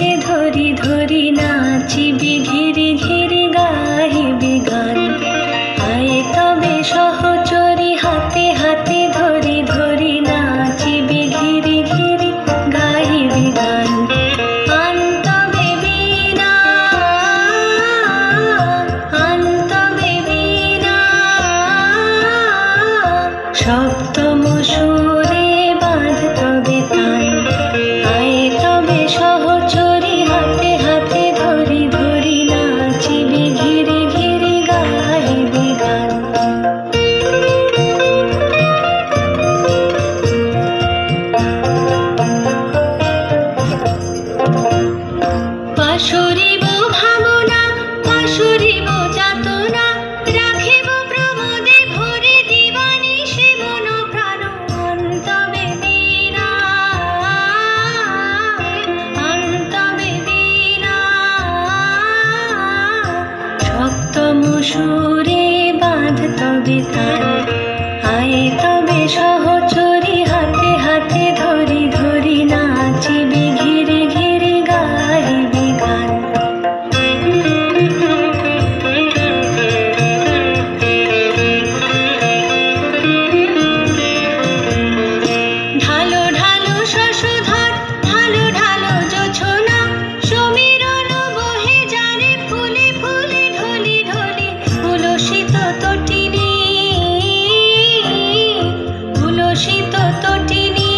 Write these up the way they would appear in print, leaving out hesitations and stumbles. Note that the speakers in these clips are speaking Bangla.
হাতে ধরি ধরি নাচিবি ঘিরি ঘিরি গাহিবি গান। আয় তবে সহচরি হাতে হাতে ধরি ধরি নাচিবি ঘিরি ঘিরি গাহিবি গান। আনতবে বীণা আনতবে বীণা সপ্তম সুরে বাঁধ তবে তান। আয় তবে সহচরি হাতে হাতে ধরি ধরি নাচিবি ঘিরি ঘিরি গাহিবি গান। পাশুরিব ভাবনা পাশুরিব যাতনা রাখিব প্রমোদে ভরে দিবানিশি মন প্রাণ। অন্তবে বীণা অন্তবে বীণা সপ্তম সুরে বাঁধ তবে তান। আয় তবে সহচরি হাতে হাতে ধরি ধরি নাচিবি ঘিরি ঘিরি গাহিবি গান। ঢালো ঢালো শশধর ঢালো ঢালো জোছনা সমীরণ বহে যারে ফুলে ফুলে ঢলি ঢলি। উলসিত তটিনী উলসিত তটিনী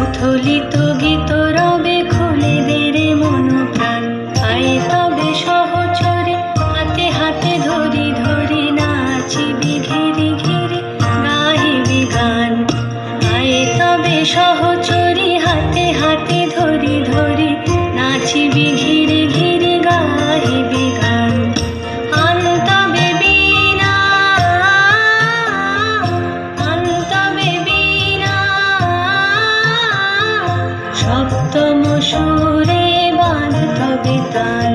উথলিত গীত রবে খুলে দেরে মন প্রাণ। আয় তবে সহচরে হাতে হাতে ধরি ধরি নাচিবি ঘিরি ঘিরি গাহিবি গান। আয় তবে সহচরি হাতে হাতে ধরি ধরি নাচিবি ঘিরি ঘিরি গাহিবি গান। আনতবে বীণা আনতবে বীণা সপ্তম সুরে বাঁধ তবে তান।